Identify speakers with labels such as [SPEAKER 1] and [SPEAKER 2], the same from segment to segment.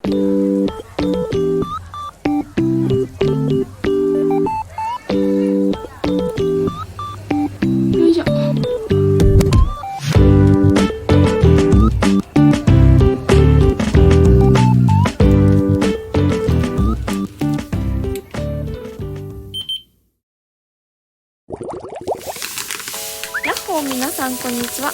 [SPEAKER 1] いしょ。やっほー、皆さんこんにちは。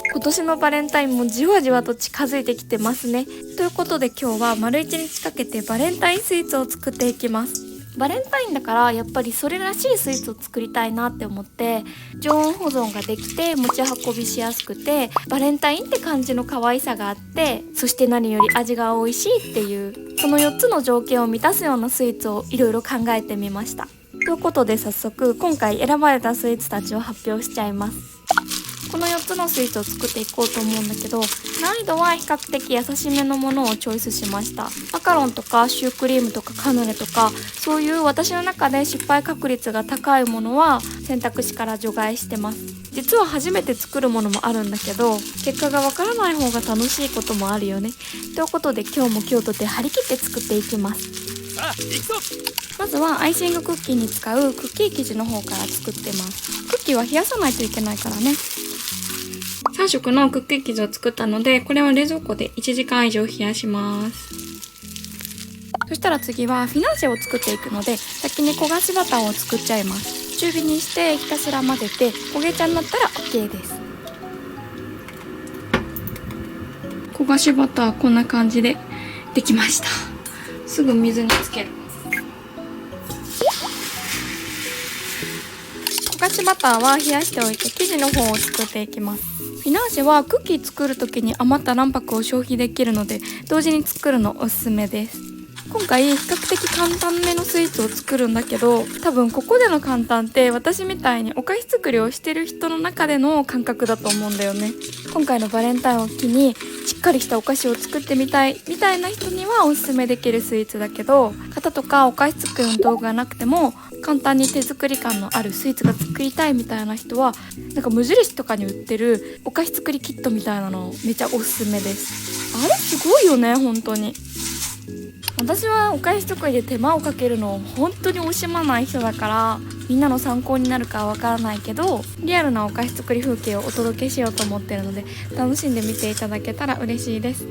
[SPEAKER 1] 今年のバレンタインもじわじわと近づいてきてますね。ということで今日は丸1日かけてバレンタインスイーツを作っていきます。バレンタインだからやっぱりそれらしいスイーツを作りたいなって思って、常温保存ができて持ち運びしやすくてバレンタインって感じの可愛さがあって、そして何より味が美味しいっていう、その4つの条件を満たすようなスイーツをいろいろ考えてみました。ということで早速今回選ばれたスイーツたちを発表しちゃいます。この4つのスイーツを作っていこうと思うんだけど、難易度は比較的優しめのものをチョイスしました。マカロンとかシュークリームとかカヌレとか、そういう私の中で失敗確率が高いものは選択肢から除外してます。実は初めて作るものもあるんだけど、結果がわからない方が楽しいこともあるよね。ということで今日も今日とて張り切って作っていきます。
[SPEAKER 2] さあ行くぞ。
[SPEAKER 1] まずはアイシングクッキーに使うクッキー生地の方から作ってます。クッキーは冷やさないといけないからね。3色のクッキー生地を作ったので、これは冷蔵庫で1時間以上冷やします。そしたら次はフィナンシェを作っていくので、先に焦がしバターを作っちゃいます。中火にしてひたすら混ぜて焦げ茶になったら OK です。焦がしバターこんな感じでできました。すぐ水につける。焦がしバターは冷やしておいて生地の方を作っていきます。フィナンシェはクッキー作る時に余った卵白を消費できるので同時に作るのおすすめです。今回比較的簡単めのスイーツを作るんだけど、多分ここでの簡単って私みたいにお菓子作りをしてる人の中での感覚だと思うんだよね。今回のバレンタインを機にしっかりしたお菓子を作ってみたいみたいな人にはおすすめできるスイーツだけど、型とかお菓子作りの道具がなくても簡単に手作り感のあるスイーツが作りたいみたいな人は、なんか無印とかに売ってるお菓子作りキットみたいなのめちゃおすすめです。あれすごいよね、本当に。私はお菓子作りで手間をかけるのを本当に惜しまない人だから、みんなの参考になるかはわからないけど、リアルなお菓子作り風景をお届けしようと思ってるので、楽しんで見ていただけたら嬉しいです。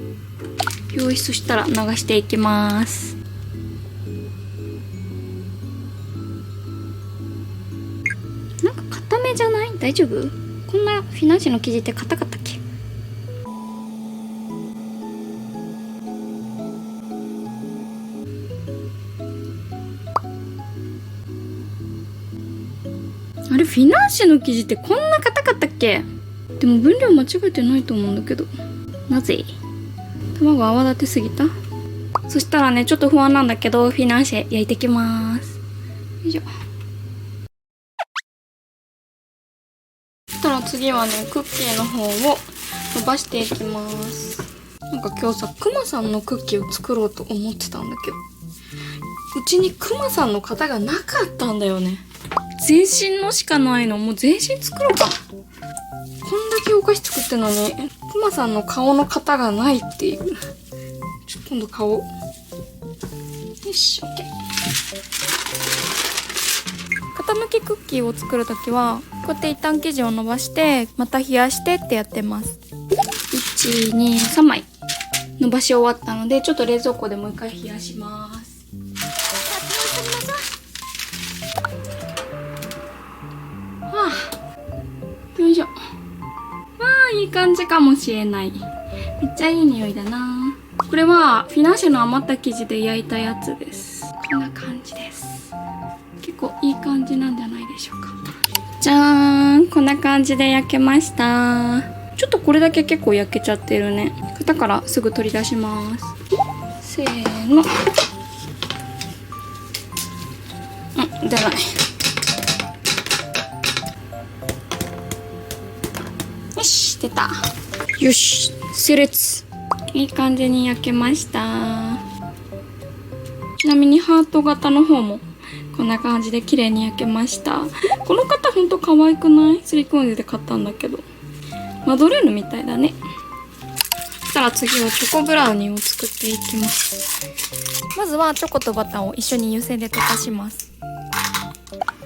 [SPEAKER 1] よし、そしたら流していきます。なんか固めじゃない？大丈夫？こんなフィナンシェの生地って硬かったっけ？あれ、フィナンシェの生地ってこんな硬かったっけ？でも分量間違えてないと思うんだけど。なぜ？卵泡立てすぎた？そしたらね、ちょっと不安なんだけど、フィナンシェ焼いてきます。よいしょ。そしたら次はね、クッキーの方を伸ばしていきます。なんか今日さ、クマさんのクッキーを作ろうと思ってたんだけど、うちにクマさんの型がなかったんだよね。全身のしかないの。もう全身作ろうか。こんだけお菓子作ってんのにクマさんの顔の型がないっていう。ちょっと今度顔。よし、オッケー。傾きクッキーを作るときはこうやって一旦生地を伸ばしてまた冷やしてってやってます。1、2、3枚伸ばし終わったので、ちょっと冷蔵庫でもう一回冷やします。よいしょ。いい感じかもしれない。めっちゃいい匂いだな。これはフィナンシェの余った生地で焼いたやつです。こんな感じです。結構いい感じなんじゃないでしょうか。じゃーん、こんな感じで焼けました。ちょっとこれだけ結構焼けちゃってるね。型からすぐ取り出します。せーの。出ない。よし、出た。よし、成立。いい感じに焼けました。ちなみにハート型の方もこんな感じで綺麗に焼けました。この型ほんと可愛くない？スリコーンで買ったんだけど。マドレーヌみたいだね。したら次はチョコブラウニーを作っていきます。まずはチョコとバターを一緒に湯煎で溶かします。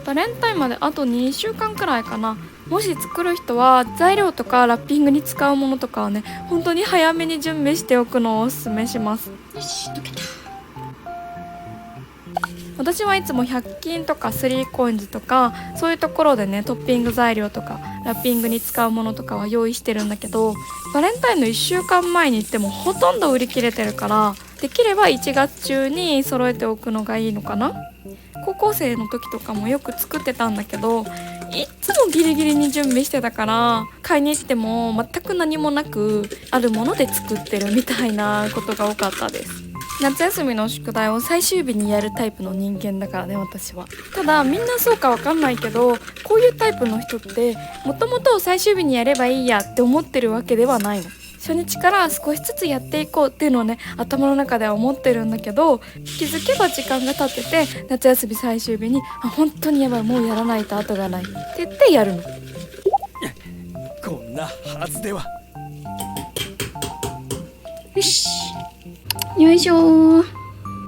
[SPEAKER 1] バレンタインまであと2週間くらいかな。もし作る人は材料とかラッピングに使うものとかはね、本当に早めに準備しておくのをおすすめします。よし、溶けた。私はいつも100均とか3COINSとかそういうところでね、トッピング材料とかラッピングに使うものとかは用意してるんだけど、バレンタインの1週間前に行ってもほとんど売り切れてるから、できれば1月中に揃えておくのがいいのかな。高校生の時とかもよく作ってたんだけど、いつもギリギリに準備してたから、買いに行っても全く何もなくあるもので作ってるみたいなことが多かったです。夏休みの宿題を最終日にやるタイプの人間だからね、私は。ただみんなそうかわかんないけど、こういうタイプの人ってもともと最終日にやればいいやって思ってるわけではないの。初日から少しずつやっていこうっていうのをね、頭の中では思ってるんだけど、気づけば時間が経ってて、夏休み最終日に本当にやばい、もうやらないと後がないって言ってやるの。
[SPEAKER 2] こんなはずでは。
[SPEAKER 1] よし、よいしょ。今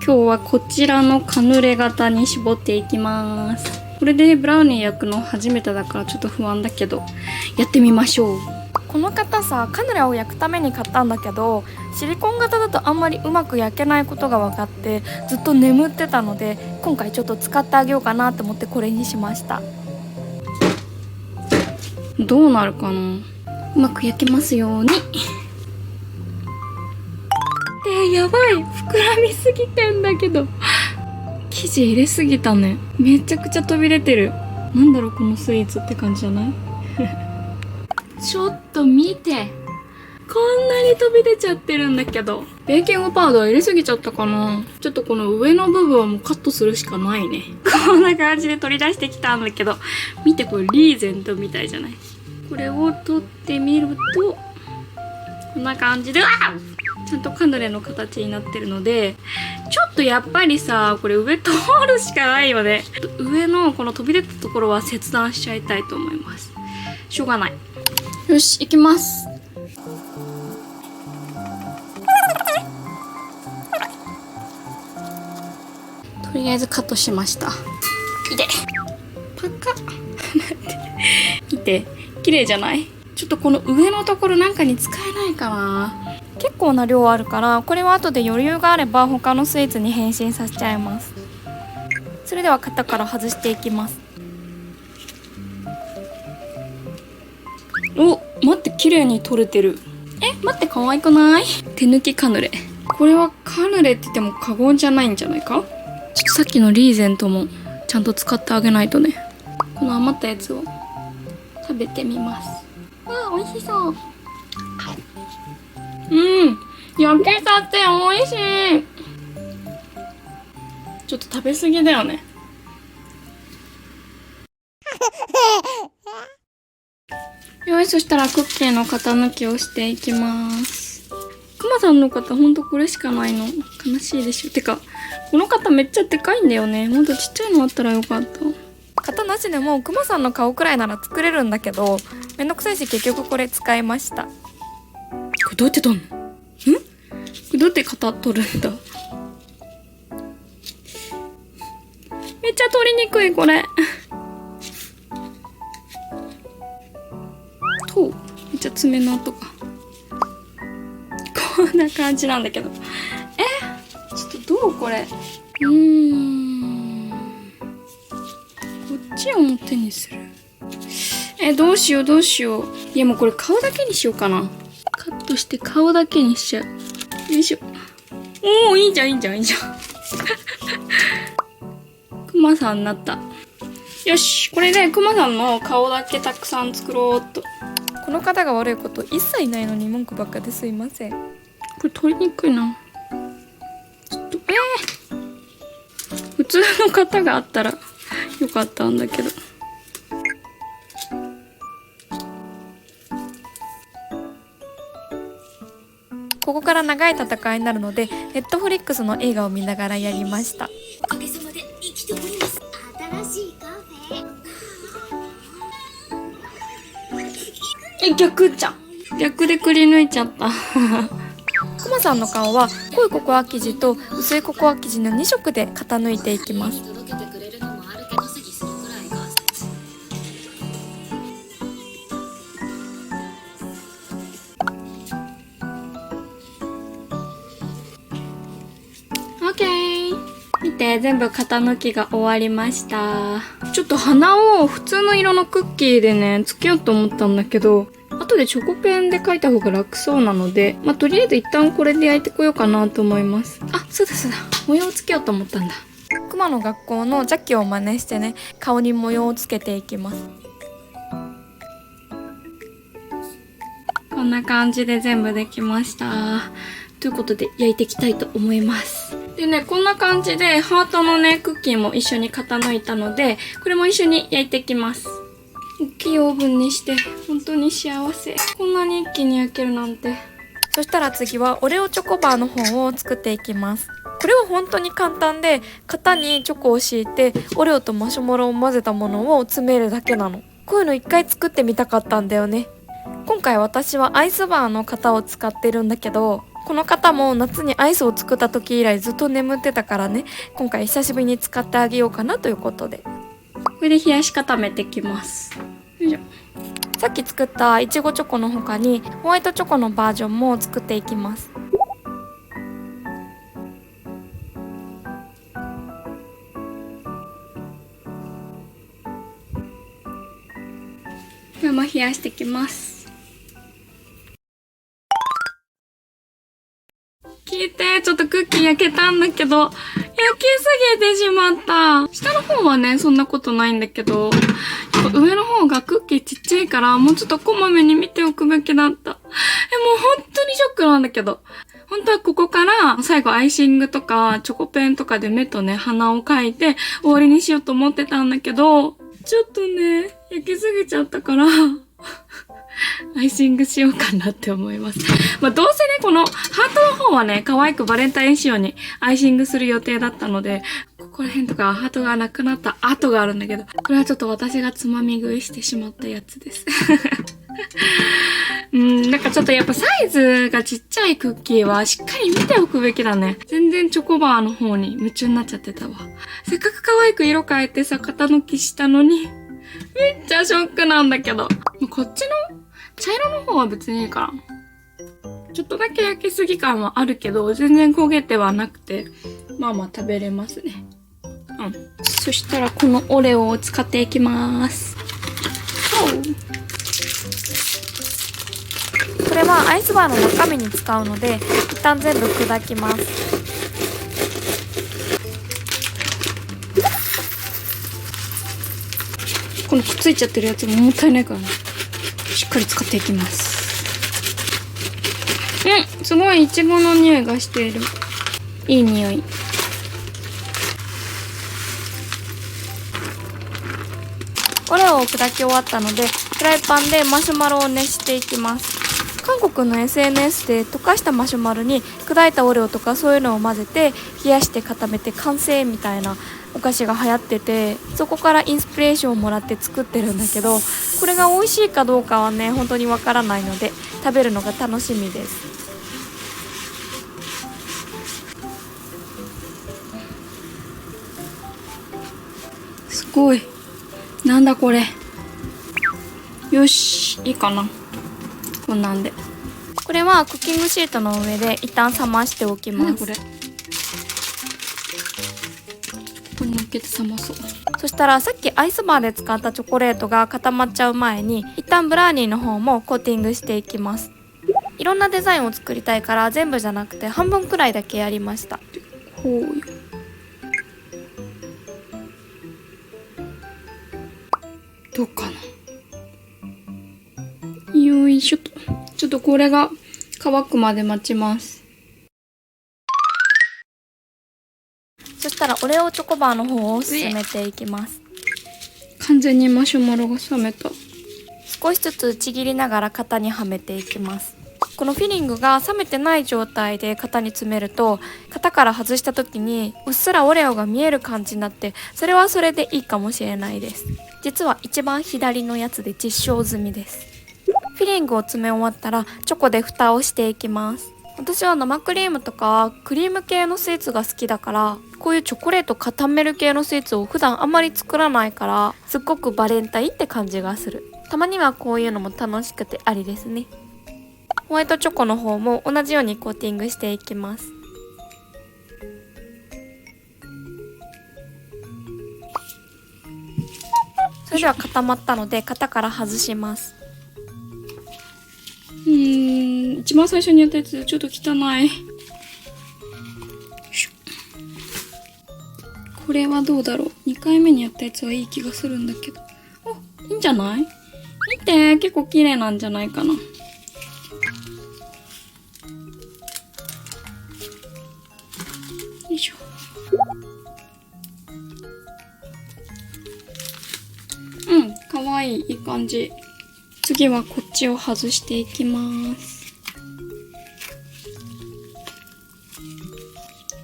[SPEAKER 1] 日はこちらのカヌレ型に絞っていきます。これでブラウニー焼くの初めてだからちょっと不安だけど、やってみましょう。この型さ、カヌレを焼くために買ったんだけど、シリコン型だとあんまりうまく焼けないことが分かって、ずっと眠ってたので、今回ちょっと使ってあげようかなと思ってこれにしました。どうなるかな。うまく焼けますように。やばい、膨らみすぎてんだけど、生地入れすぎたね。めちゃくちゃ飛び出てる。なんだろうこのスイーツって感じじゃないちょっと見て、こんなに飛び出ちゃってるんだけど、ベーキングパウダー入れすぎちゃったかな。ちょっとこの上の部分はもうカットするしかないね。こんな感じで取り出してきたんだけど、見て、これリーゼントみたいじゃない。これを取ってみるとこんな感じで、ちゃんとカヌレの形になってるので、ちょっとやっぱりさ、これ上通るしかないよね。上のこの飛び出たところは切断しちゃいたいと思います。しょうがない。よし、行きます。とりあえずカットしました。いて、パカッ見て、綺麗じゃない？ちょっとこの上のところなんかに使えないかな。結構な量あるから、これは後で余裕があれば他のスイーツに変身させちゃいます。それでは型から外していきます。お、待って、綺麗に取れてる。待って、可愛くない？手抜きカヌレ。これはカヌレって言っても過言じゃないんじゃないか？ちょっとさっきのリーゼントもちゃんと使ってあげないとね。この余ったやつを食べてみます。美味しそう。焼けたて美味しい。ちょっと食べ過ぎだよね。よい、そしたらクッキーの型抜きをしていきます。くまさんの型ほんとこれしかないの。悲しいでしょ。てかこの型めっちゃでかいんだよね。もっとちっちゃいのあったらよかった。型なしでもくまさんの顔くらいなら作れるんだけど、めんどくさいし結局これ使いました。これどうやって取んの？これどうやって型取るんだ？めっちゃ取りにくいこれと、めっちゃ爪の跡がこんな感じなんだけど、ちょっとどうこれ。こっちを表にする。どうしようどうしよう。いやもうこれ顔だけにしようかな。カットして顔だけにしちゃう。よいしょ。おー、いいじゃんいいじゃんいいじゃんクマさんになった。よし、これでクマさんの顔だけたくさん作ろうっと。この方が悪いこと一切ないのに文句ばっかですいません。これ取りにくいな。ちょっと普通の型があったらよかったんだけど。ここから長い戦いになるので、ネットフリックスの映画を見ながらやりました。
[SPEAKER 3] おかげさまで生きております。新しいカフェ。
[SPEAKER 1] 逆じゃん。逆でくり抜いちゃったマさんの顔は濃いココア生地と薄いココア生地の2色で型抜いていきます。
[SPEAKER 3] 届けてくれるのもあるけど次するくらいが
[SPEAKER 1] オッケー。見て、全部型抜きが終わりました。ちょっと鼻を普通の色のクッキーでね、つけようと思ったんだけど、後でチョコペンで描いた方が楽そうなので、とりあえず一旦これで焼いてこようかなと思います。あ、そうだそうだ。模様をつけようと思ったんだ。クマの学校のジャッキを真似してね、顔に模様をつけていきます。こんな感じで全部できました。ということで焼いていきたいと思います。でね、こんな感じでハートのね、クッキーも一緒に型抜いたので、これも一緒に焼いていきます。大きいオーブンにして本当に幸せ。こんなに一気に焼けるなんて。そしたら次はオレオチョコバーの方を作っていきます。これは本当に簡単で、型にチョコを敷いてオレオとマシュマロを混ぜたものを詰めるだけなの。こういうの一回作ってみたかったんだよね。今回私はアイスバーの型を使ってるんだけど、この型も夏にアイスを作った時以来ずっと眠ってたからね、今回久しぶりに使ってあげようかなということで、これで冷やし固めていきます。よいしょ。さっき作ったいちごチョコの他にホワイトチョコのバージョンも作っていきます。これも冷やしていきます。聞いて、ちょっとクッキー焼けたんだけど、焼きすぎてしまった。下の方はね、そんなことないんだけど、やっぱ上の方がクッキーちっちゃいから、もうちょっとこまめに見ておくべきだった。もう本当にショックなんだけど。本当はここから最後アイシングとかチョコペンとかで目とね、鼻を描いて終わりにしようと思ってたんだけど、ちょっとね、焼きすぎちゃったから、アイシングしようかなって思います。どうせね、このハートの方はね、可愛くバレンタイン仕様にアイシングする予定だったので、ここら辺とかハートがなくなった跡があるんだけど、これはちょっと私がつまみ食いしてしまったやつです。なんかちょっとやっぱサイズがちっちゃいクッキーはしっかり見ておくべきだね。全然チョコバーの方に夢中になっちゃってたわ。せっかく可愛く色変えてさ、型抜きしたのに、めっちゃショックなんだけど。こっちの茶色の方は別にいいかな。ちょっとだけ焼きすぎ感はあるけど、全然焦げてはなくて、まあまあ食べれますね。そしたらこのオレオを使っていきます。これはアイスバーの中身に使うので、一旦全部砕きます。このくっついちゃってるやつももったいないからね。しっかり使っていきます。すごいイチゴの匂いがしている。いい匂い。オレオを砕き終わったので、フライパンでマシュマロを熱していきます。韓国の SNS で溶かしたマシュマロに砕いたオレオとかそういうのを混ぜて冷やして固めて完成みたいなお菓子が流行ってて、そこからインスピレーションをもらって作ってるんだけど、これが美味しいかどうかはね、本当にわからないので食べるのが楽しみです。すごい。なんだこれ。よし、いいかな。こんなんで。これはクッキングシートの上で一旦冷ましておきます。これ。ここに乗っけて冷まそう。そしたらさっきアイスバーで使ったチョコレートが固まっちゃう前に、一旦ブラーニーの方もコーティングしていきます。いろんなデザインを作りたいから全部じゃなくて半分くらいだけやりました。こうよ。どうかな。よいしょと。ちょっとこれが乾くまで待ちます。そしたらオレオチョコバーの方を進めていきます。完全にマシュマロが冷めた。少しずつちぎりながら型にはめていきます。このフィリングが冷めてない状態で型に詰めると、型から外した時にうっすらオレオが見える感じになって、それはそれでいいかもしれないです。実は一番左のやつで実証済みです。フィリングを詰め終わったらチョコで蓋をしていきます。私は生クリームとかクリーム系のスイーツが好きだから、こういうチョコレート固める系のスイーツを普段あんまり作らないから、すっごくバレンタインって感じがする。たまにはこういうのも楽しくてありですね。ホワイトチョコの方も同じようにコーティングしていきます。それでは固まったので型から外します。一番最初にやったやつちょっと汚い。これはどうだろう。2回目にやったやつはいい気がするんだけど。お、いいんじゃない？見て、結構綺麗なんじゃないかな。よいしょ。かわいい、いい感じ。次はこっちを外していきます。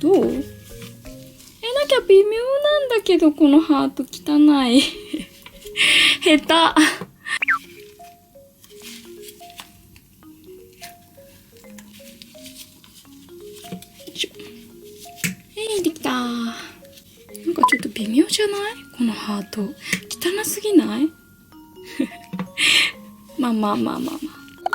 [SPEAKER 1] どう？なんか微妙なんだけど、このハート汚い。下手。できた。なんかちょっと微妙じゃない？このハート。汚すぎない？まあ。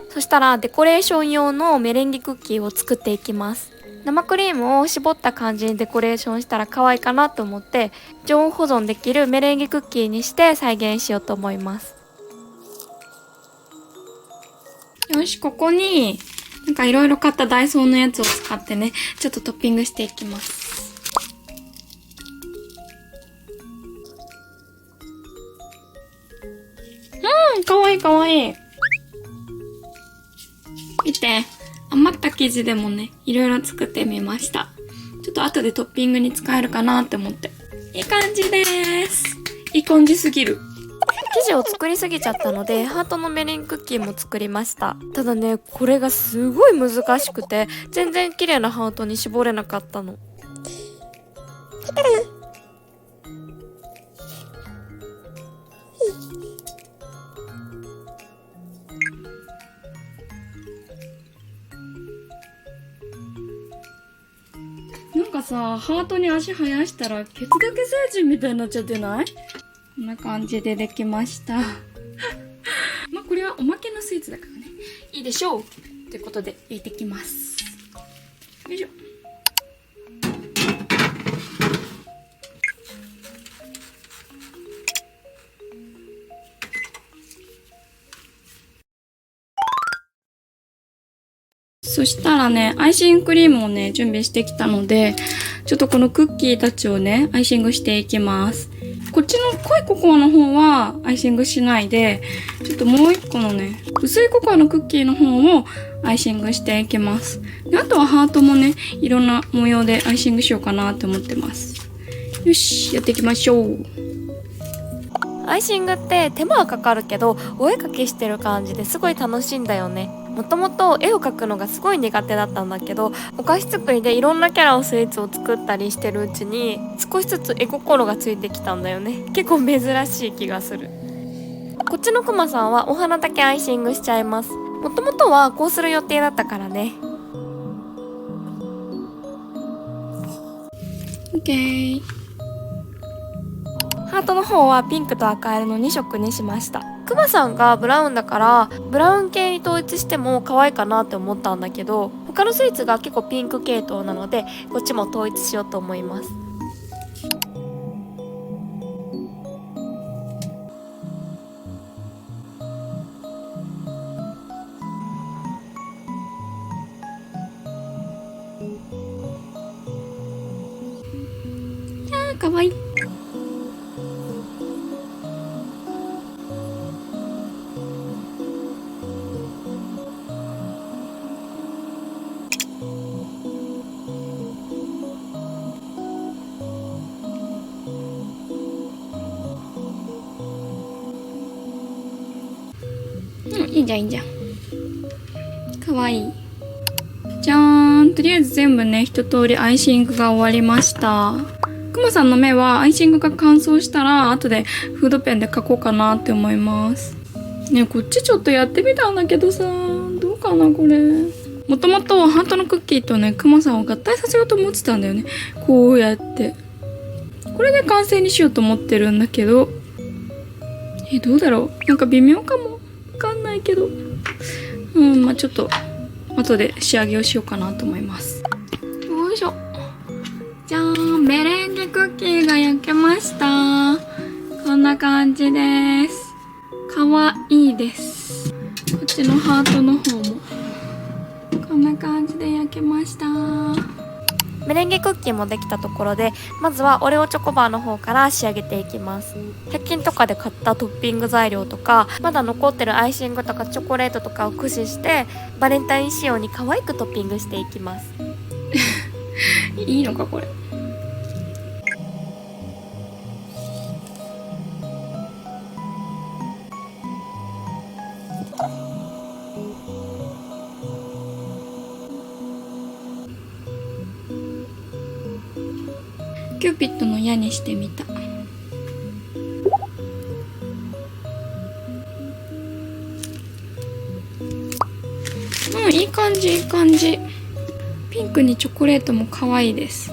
[SPEAKER 1] そしたらデコレーション用のメレンゲクッキーを作っていきます。生クリームを絞った感じにデコレーションしたら可愛いかなと思って、常温保存できるメレンゲクッキーにして再現しようと思います。よし、ここになんかいろいろ買ったダイソーのやつを使ってね、ちょっとトッピングしていきます。かわいいかわいい。見て、余った生地でもね、いろいろ作ってみました。ちょっと後でトッピングに使えるかなって思って。いい感じです。いい感じすぎる。生地を作りすぎちゃったので、ハートのメレンゲクッキーも作りました。ただね、これがすごい難しくて、全然綺麗なハートに絞れなかったの。なんかさ、ハートに足生やしたら、ケツだけ星人みたいになっちゃってない？こんな感じでできました。まあこれはおまけのスイーツだからね。いいでしょうということで入れていきます。よいしょ。そしたらね、アイシングクリームをね、準備してきたので、ちょっとこのクッキーたちをね、アイシングしていきます。こっちの濃いココアの方はアイシングしないで、ちょっともう一個のね、薄いココアのクッキーの方をアイシングしていきます。で、あとはハートもね、いろんな模様でアイシングしようかなって思ってます。よし、やっていきましょう。アイシングって手間はかかるけど、お絵かきしてる感じですごい楽しいんだよね。もともと絵を描くのがすごい苦手だったんだけど、お菓子作りでいろんなキャラのスイーツを作ったりしてるうちに少しずつ絵心がついてきたんだよね。結構珍しい気がする。こっちのクマさんはお花だけアイシングしちゃいます。もともとはこうする予定だったからね。OK。ハートの方はピンクと赤色の2色にしました。クマさんがブラウンだからブラウン系に統一しても可愛いかなって思ったんだけど、他のスイーツが結構ピンク系統なのでこっちも統一しようと思います。可愛い。いいじゃんいいじゃん。かわいい。じゃーん。とりあえず全部ね、一通りアイシングが終わりました。くまさんの目はアイシングが乾燥したら後でフードペンで描こうかなって思います。ね、こっちちょっとやってみたんだけどさ、どうかなこれ。もともとハートのクッキーとねクマさんを合体させようと思ってたんだよね。こうやってこれで完成にしようと思ってるんだけど、どうだろう、なんか微妙かも。わかんないけど、まあちょっと後で仕上げをしようかなと思います。よいしょ。じゃーん、メレンゲクッキーが焼けました。こんな感じです。かわいいです。こっちのハートの方もこんな感じで焼けました。メレンゲクッキーもできたところで、まずはオレオチョコバーの方から仕上げていきます。100均とかで買ったトッピング材料とか、まだ残ってるアイシングとかチョコレートとかを駆使してバレンタイン仕様に可愛くトッピングしていきます。いいのかこれ。キューピッドの矢にしてみた。いい感じいい感じ。ピンクにチョコレートも可愛いです。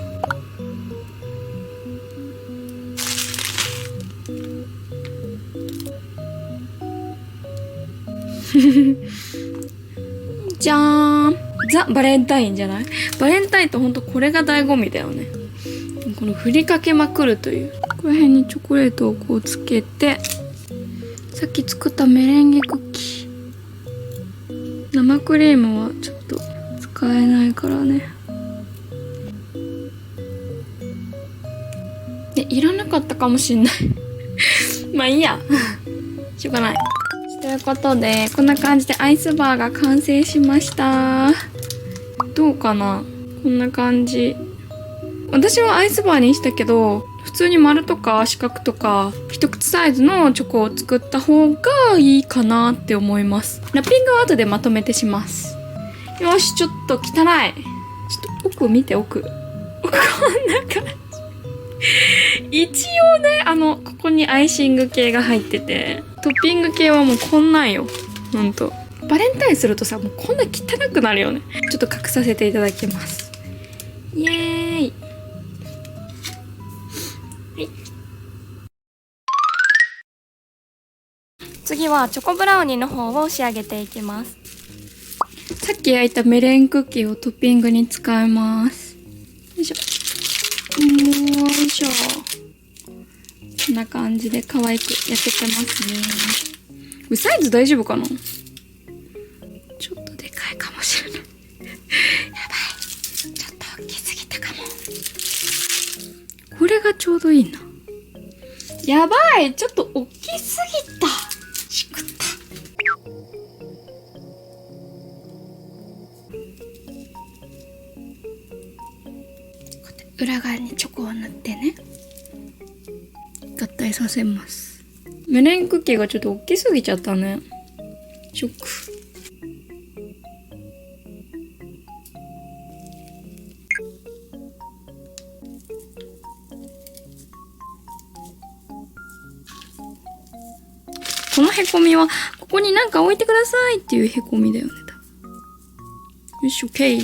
[SPEAKER 1] じゃーん、ザ・バレンタインじゃない？バレンタインとほんとこれが醍醐味だよね。この振りかけまくるという、ここら辺にチョコレートをこうつけて、さっき作ったメレンゲクッキー、生クリームはちょっと使えないからね。いらなかったかもしんないまあいいやしょうがない。ということでこんな感じでアイスバーが完成しました。どうかな、こんな感じ。私はアイスバーにしたけど、普通に丸とか四角とか一口サイズのチョコを作った方がいいかなって思います。ラッピングは後でまとめてします。よし、ちょっと汚い。ちょっと奥見て、奥こんな感じ一応ね、ここにアイシング系が入ってて、トッピング系はもうこんなんよ。ほんとバレンタインするとさ、もうこんな汚くなるよね。ちょっと隠させていただきます。イエーイ。次はチョコブラウニーの方を仕上げていきます。さっき焼いたメレンクッキーをトッピングに使います。よいしょ。よいしょ。こんな感じで可愛く焼けてますね。これサイズ大丈夫かな？ちょっとでかいかもしれないやばい。ちょっと大きすぎたかも。これがちょうどいいな。やばい、ちょっと大きすぎた。しくった。裏側にチョコを塗ってね、合体させます。メレンクッキーがちょっと大きすぎちゃったね。ショック。このへこみはここになんか置いてくださいっていうへこみだよね。よし、OK。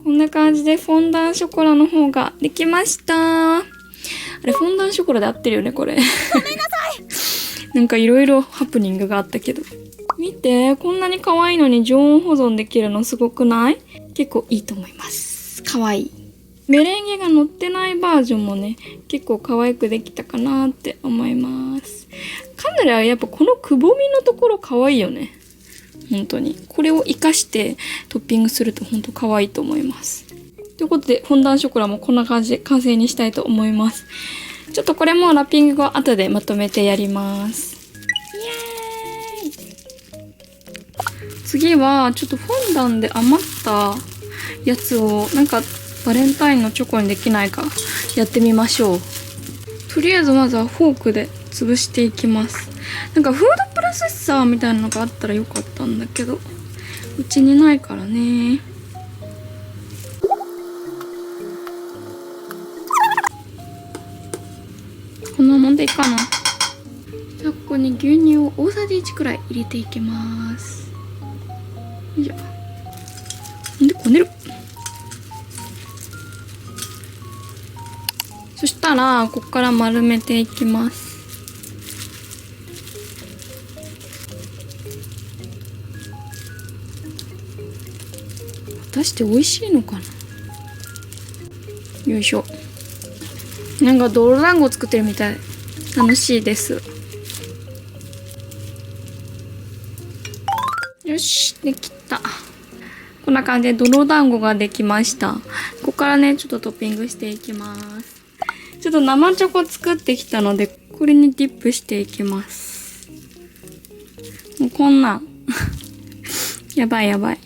[SPEAKER 1] こんな感じでフォンダンショコラの方ができました。あれ、フォンダンショコラで合ってるよね、これ。ごめんなさい。なんかいろいろハプニングがあったけど。見て、こんなに可愛いのに常温保存できるのすごくない？結構いいと思います。可愛い。メレンゲが乗ってないバージョンもね、結構可愛くできたかなって思います。カヌレはやっぱこのくぼみのところ可愛いよね。本当にこれを活かしてトッピングすると本当可愛いと思います。ということでフォンダンショコラもこんな感じで完成にしたいと思います。ちょっとこれもラッピングを後でまとめてやります。イエーイ。次はちょっとフォンダンで余ったやつをなんかバレンタインのチョコにできないかやってみましょう。とりあえずまずはフォークで潰していきます。なんかフードプロセッサーみたいなのがあったらよかったんだけど、うちにないからね。この飲んでいいかな。じゃあここに牛乳を大さじ1くらい入れていきます。よいしょ。でこねる。そしたらここから丸めていきます。果たして美味しいのかな。よいしょ。なんか泥団子作ってるみたい。楽しいです。よし、できた。こんな感じで泥団子ができました。ここからね、ちょっとトッピングしていきます。ちょっと生チョコ作ってきたので、これにディップしていきます。もうこんなん。やばいやばい。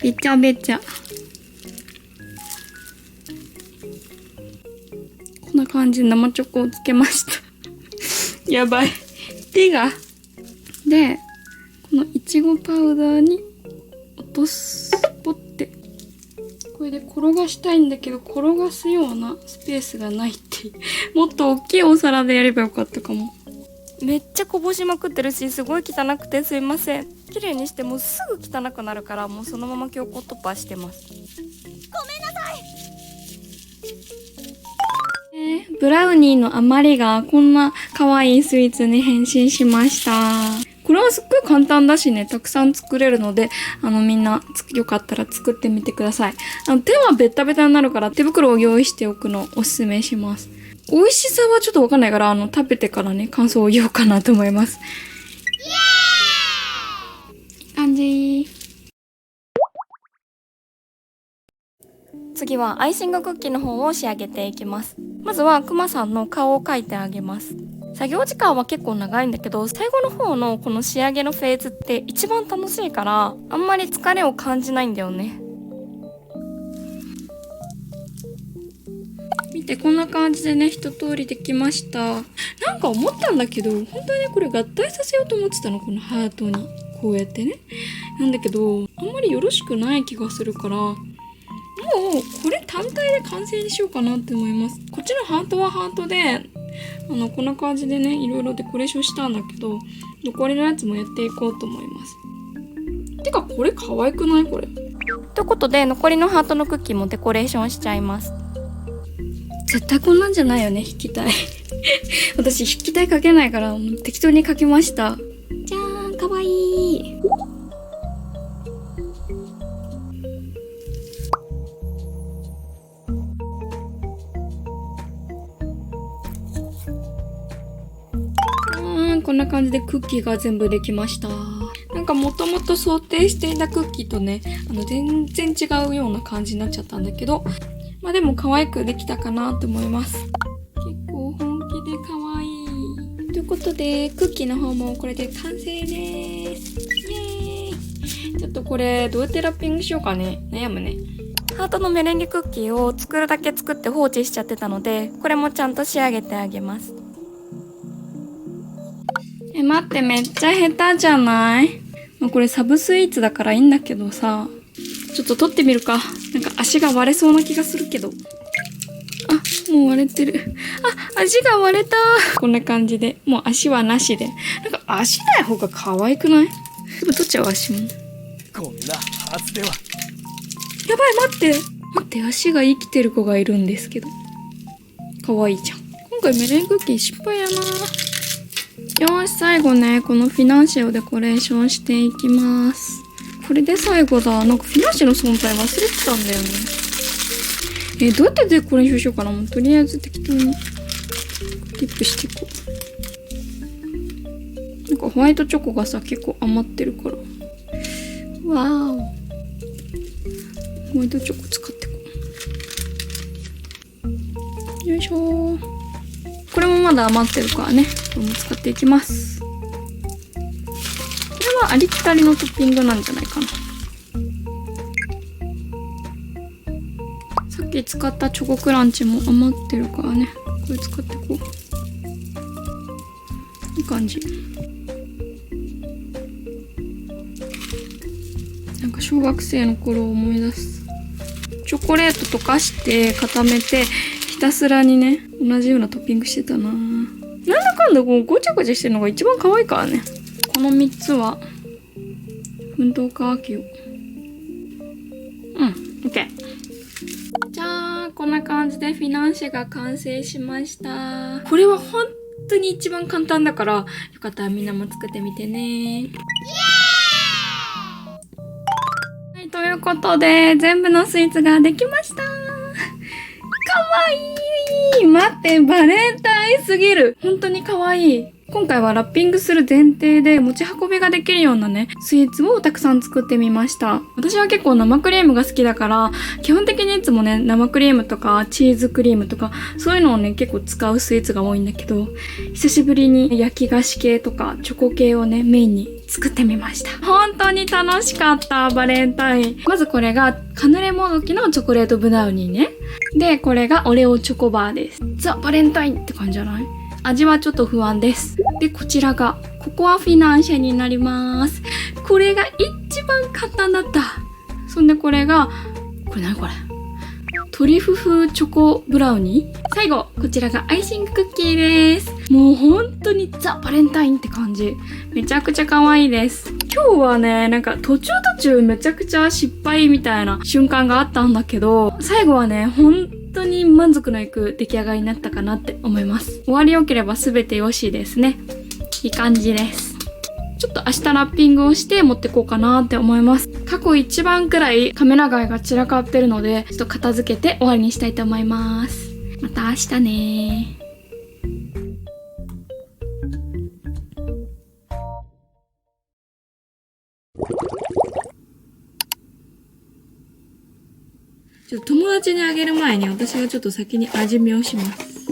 [SPEAKER 1] べちゃべちゃ。こんな感じで生チョコをつけました。やばい。手が。で、このいちごパウダーに落とす。ポッて。これで転がしたいんだけど、転がすようなスペースがないっていう。もっと大きいお皿でやればよかったかも。めっちゃこぼしまくってるし、すごい汚くてすいません。綺麗にしてもすぐ汚くなるから、もうそのまま強行突破してます。ごめんなさい。ブラウニーの余りがこんな可愛いスイーツに変身しました。これはすっごい簡単だしね、たくさん作れるので、みんなよかったら作ってみてください。手はベタベタになるから手袋を用意しておくのをおすすめします。美味しさはちょっとわかんないから、食べてからね、感想を言おうかなと思います。いい感じ。次はアイシングクッキーの方を仕上げていきます。まずはクマさんの顔を描いてあげます。作業時間は結構長いんだけど、最後の方のこの仕上げのフェーズって一番楽しいから、あんまり疲れを感じないんだよね。見て、こんな感じでね、一通りできました。なんか思ったんだけど、本当はね、これ合体させようと思ってたの、このハートに。こうやってね。なんだけど、あんまりよろしくない気がするから、もうこれ単体で完成にしようかなって思います。こっちのハートはハートで、こんな感じでね、いろいろデコレーションしたんだけど、残りのやつもやっていこうと思います。てか、これ可愛くない？これ。ということで、残りのハートのクッキーもデコレーションしちゃいます。絶対こんなんじゃないよね、筆記体。私、筆記体描けないから、適当に描きました。じゃーん、かわいい。こんな感じでクッキーが全部できました。なんかもともと想定していたクッキーとね、全然違うような感じになっちゃったんだけど、まあでも可愛くできたかなと思います。結構本気で可愛い。ということで、クッキーの方もこれで完成です。イエーイ。ちょっとこれどうやってラッピングしようかね。悩むね。ハートのメレンゲクッキーを作るだけ作って放置しちゃってたので、これもちゃんと仕上げてあげます。待って、めっちゃ下手じゃない？これサブスイーツだからいいんだけどさ。ちょっと取ってみるか。なんか足が割れそうな気がするけど。あ、もう割れてる。あ、足が割れた。こんな感じで。もう足はなしで。なんか足ない方が可愛くない？でも取っちゃう足も。
[SPEAKER 2] こんなはずでは。
[SPEAKER 1] やばい、待って、足が生きてる子がいるんですけど。可愛いじゃん。今回メレンゲクッキー失敗やな。よーし、最後ね、このフィナンシェをデコレーションしていきます。これで最後だ。なんかフィナンシェの存在忘れてたんだよね。どうやってデコレーションしようかな。もうとりあえず適当にディップしていこう。なんかホワイトチョコがさ、結構余ってるから。わーお。ホワイトチョコ使ってこう。よいしょー。これもまだ余ってるからね。これも使っていきます。これはありきたりのトッピングなんじゃないかな。さっき使ったチョコクランチも余ってるからね。これ使ってこう。いい感じ。なんか小学生の頃を思い出す。チョコレート溶かして固めて、ひたすらにね、同じようなトッピングしてたなぁ。なんだこのごちゃごちゃしてるのが一番可愛いからね。この3つは奮闘乾きをOK。 じゃあこんな感じでフィナンシェが完成しました。これは本当に一番簡単だから、よかったらみんなも作ってみてね。はい、ということで全部のスイーツができました。かわいい。待って、バレンタインすぎる。本当にかわいい。今回はラッピングする前提で持ち運びができるようなね、スイーツをたくさん作ってみました。私は結構生クリームが好きだから、基本的にいつもね、生クリームとかチーズクリームとか、そういうのをね、結構使うスイーツが多いんだけど、久しぶりに焼き菓子系とかチョコ系をね、メインに作ってみました。本当に楽しかった、バレンタイン。まずこれがカヌレもどきのチョコレートブラウニーね。で、これがオレオチョコバーです。ザ・バレンタインって感じじゃない？味はちょっと不安です。で、こちらがココアフィナンシェになります。これが一番簡単だった。そんでこれが、これ何これ？トリュフ風チョコブラウニー？最後、こちらがアイシングクッキーです。もう本当にザ・バレンタインって感じ。めちゃくちゃ可愛いです。今日はね、なんか途中めちゃくちゃ失敗みたいな瞬間があったんだけど、最後はね、本当に満足のいく出来上がりになったかなって思います。終わり良ければ全てよしですね。いい感じです。ちょっと明日ラッピングをして持ってこうかなって思います。過去一番くらいカメラ外が散らかってるので、ちょっと片付けて終わりにしたいと思います。また明日ね。ちょっと友達にあげる前に私がちょっと先に味見をします。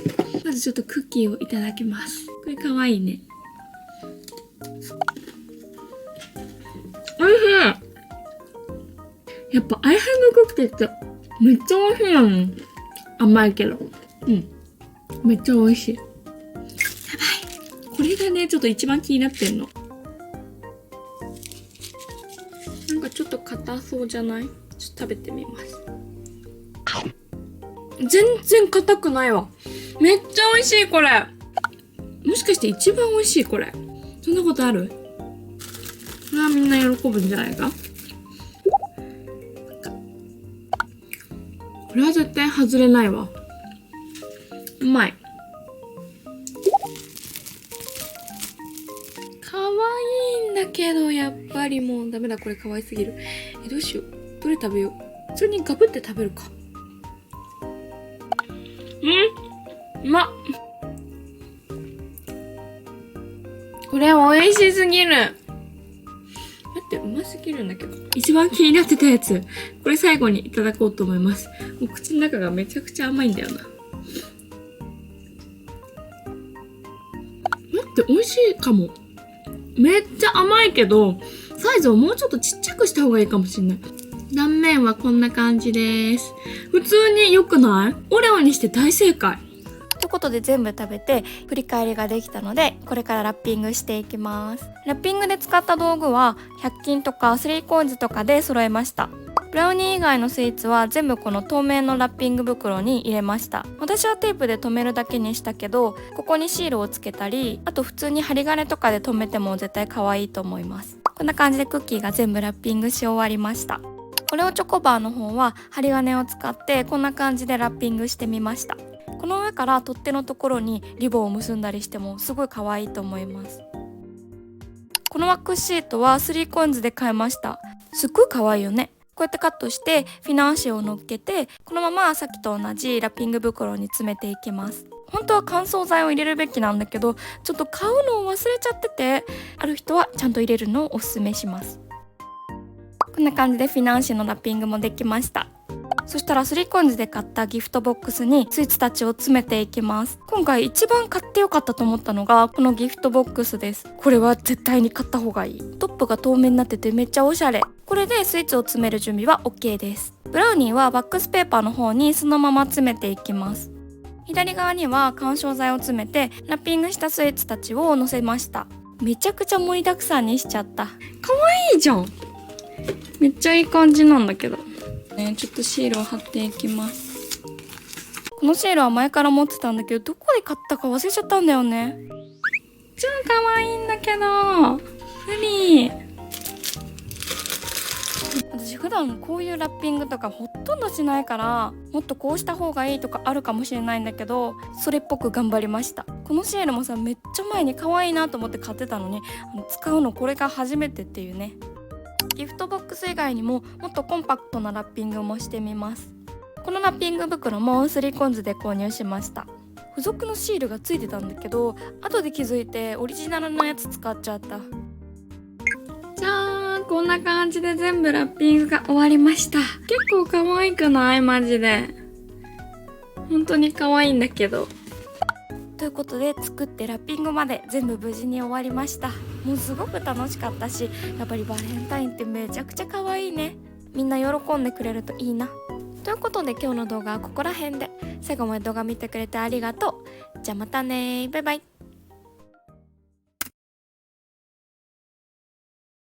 [SPEAKER 1] まずちょっとクッキーをいただきます。これかわいいね。おいしい。やっぱアイシングクッキーってめっちゃ美味しいやん。甘いけど。めっちゃ美味しい。やばい。これがね、ちょっと一番気になってんの。なんかちょっと硬そうじゃない？ちょっと食べてみます。全然硬くないわ。めっちゃ美味しいこれ。もしかして一番美味しいこれ。そんなことある？これはみんな喜ぶんじゃないか？これは絶対外れないわ。うまい。可愛いんだけどやっぱりもうダメだ、これ可愛すぎる。どうしよう。どれ食べよう。普通にガブって食べるか。うまっ。これ美味しすぎる。待って、うますぎるんだけど。一番気になってたやつ。これ最後にいただこうと思います。もう口の中がめちゃくちゃ甘いんだよな。待って、美味しいかも。めっちゃ甘いけど、サイズをもうちょっとちっちゃくした方がいいかもしれない。断面はこんな感じです。普通に良くない？オレオにして大正解。ということで全部食べて振り返りができたので、これからラッピングしていきます。ラッピングで使った道具は100均とか3COINSとかで揃えました。ブラウニー以外のスイーツは全部この透明のラッピング袋に入れました。私はテープで留めるだけにしたけど、ここにシールをつけたり、あと普通に針金とかで留めても絶対可愛いと思います。こんな感じでクッキーが全部ラッピングし終わりました。オレオチョコバーの方は針金を使ってこんな感じでラッピングしてみました。この上から取っ手のところにリボンを結んだりしてもすごい可愛いと思います。このワックスシートは3COINSで買いました。すっごい可愛いよね。こうやってカットしてフィナンシェを乗っけて、このままさっきと同じラッピング袋に詰めていきます。本当は乾燥剤を入れるべきなんだけど、ちょっと買うのを忘れちゃってて、ある人はちゃんと入れるのをおすすめします。こんな感じでフィナンシェのラッピングもできました。そしたら3COINSで買ったギフトボックスにスイーツたちを詰めていきます。今回一番買ってよかったと思ったのがこのギフトボックスです。これは絶対に買った方がいい。トップが透明になっててめっちゃおしゃれ。これでスイーツを詰める準備は OK です。ブラウニーはワックスペーパーの方にそのまま詰めていきます。左側には緩衝材を詰めてラッピングしたスイーツたちを乗せました。めちゃくちゃ盛りだくさんにしちゃった。かわいいじゃん。めっちゃいい感じなんだけどね。ちょっとシールを貼っていきます。このシールは前から持ってたんだけど、どこで買ったか忘れちゃったんだよね。超可愛いんだけど。何？私普段こういうラッピングとかほとんどしないから、もっとこうした方がいいとかあるかもしれないんだけど、それっぽく頑張りました。このシールもさ、めっちゃ前に可愛いなと思って買ってたのに、使うのこれが初めてっていうね。ギフトボックス以外にももっとコンパクトなラッピングもしてみます。このラッピング袋も3COINSで購入しました。付属のシールがついてたんだけど、後で気づいてオリジナルのやつ使っちゃった。じゃーん、こんな感じで全部ラッピングが終わりました。結構可愛くない？マジで本当に可愛いんだけど。ということで、作ってラッピングまで全部無事に終わりました。もうすごく楽しかったし、やっぱりバレンタインってめちゃくちゃ可愛いね。みんな喜んでくれるといいな。ということで、今日の動画はここら辺で。最後まで動画見てくれてありがとう。じゃあまたね、バイバイ。